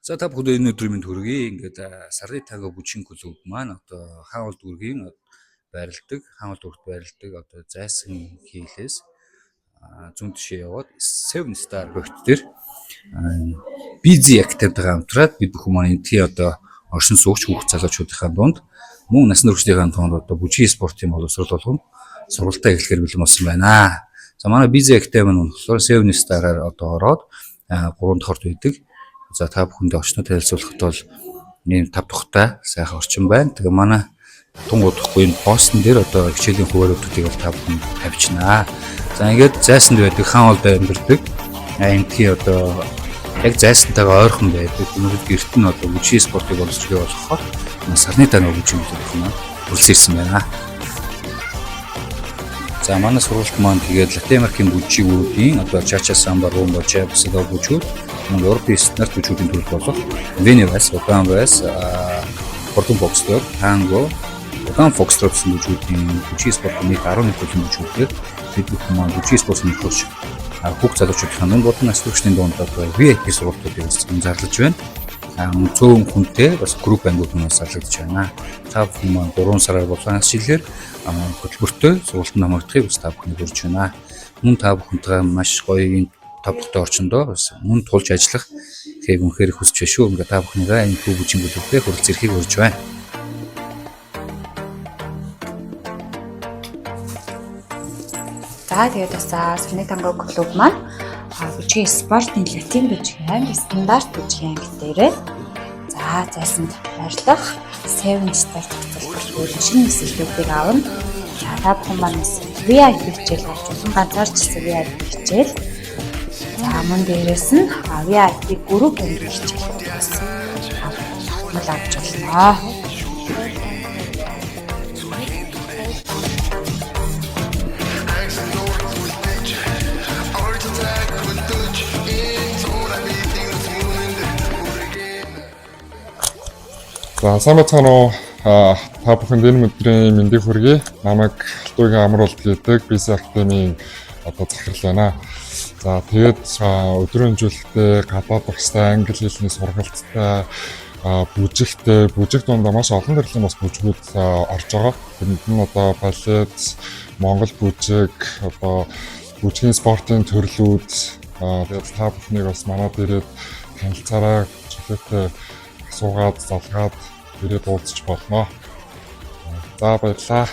За та бүхэн өнөөдөр минь төргий ингээд Сарны Таго бүжгийн клуб маань одоо хаан улд үргийн байрладаг, хаан улд үргт байрладаг одоо зайсан хийлээс зүүн тишээ яваад Seven Star гогт дээр Busy Active-тэй хамтраад бид бүхэн маань энтхий одоо оршин суугч хүүхд залуучуудынхаа дунд мөн насны хүртлийн дунд одоо бүжгийн спортын боловсрол болгон сургалтаа эхлэхээр бэлэн болсон байна. За манай Busy Active маань болохоор Seven Star-аар одоо ороод 3 дахь байдаг. За та бүхэндээ орчноо танилцуулахад бол ийм 5 дахьтай сайхан орчин байна. Тэгээ манай тун удахгүй энэ постн дээр одоо хичээлийн хуваалуудыг бол та бүхэн тавьчихнаа. За ингээд зайсанд байдаг хаан улд амьдардаг. Энтхий одоо яг зайсантайгаа ойрхон байдаг. Өнөөдөр гэрт нь одоо бүжгийн спортыг боловсруулах болохоор Сарны Таго бүжгийн клуб маань хүрэлцэн ирсэн байна. За манай сургалт маань тэгээд Латин Америкийн бүжгүүдийн одоо Cha-Cha, Samba, Rumba, Jazz зэрэг бүжгүүд Европын стандарт бүжгүүдийн төрөл болох Veni Vals, Udan Vals, Portum Foxtrot, Tango, Udan Foxtrot гэсэн бүжгүүдийн бүжгийн спортын 11 төрлийн бүжгүүдээр бид бүхэн маань бүжгийн спортын хурц хүүхд залуучуудын дунд болон нас хүртлийн дунд одоо VIP сургалтуудыг зарлаж байна. Цөөн хүнтэй бас групп ангууд нь зарлагдж байна. Та бүхэн маань 3 сараар болон жилээр хөтөлбөртэй сургалтанд хамрагдахыг бас та бүхэнд хүргэж байна. Мөн та бүхэнтэйгээ маш гоё 5 дахь орчиндөө бас мөн тулж ажиллах гэхийг үнэхээр хүсэж байна шүү. Ингээ та бүхнийгээ энэ төв бүжгийн бүлэгтээ хүрэлцэн ирэхийг урьж байна. За тэгээд бас Сарны Таго клуб маань бүжгийн спортын латин бүжгийн стандарт бүжгийн анги дээрээ за зайсанд байрлах Seven Star тогтолцоол шинэ нислэлүүдийг авна. За та бүхэн маань VIP хичээл авчихсан ганцаарч VIP хичээл. За мөн дээрээс нь VIP групп анги хичээл бас мал авч болно. За сайн бацхан уу та бүхэнд энэ өдрийн мэндийг хүргэе. Намайг Алтуугийн амруулт гэдэг Busy Active-ийн одоо захирал байна. За тэгээд өдрийн хэмжүүлэлтэд гадаад багстай англи хэлний сургалттай бүжиг дундаа маш олон төрлийн бас бүжгүүд орж байгаа. Тэнд нь одоо балет, монгол бүжиг, одоо бүжгийн спортын төрлүүд тэгээд та бүхнийг бас манай дээрээ танилцаарай, чөлөөтэй асуугаад залгаад ирээд уулзч болно. За баярлалаа.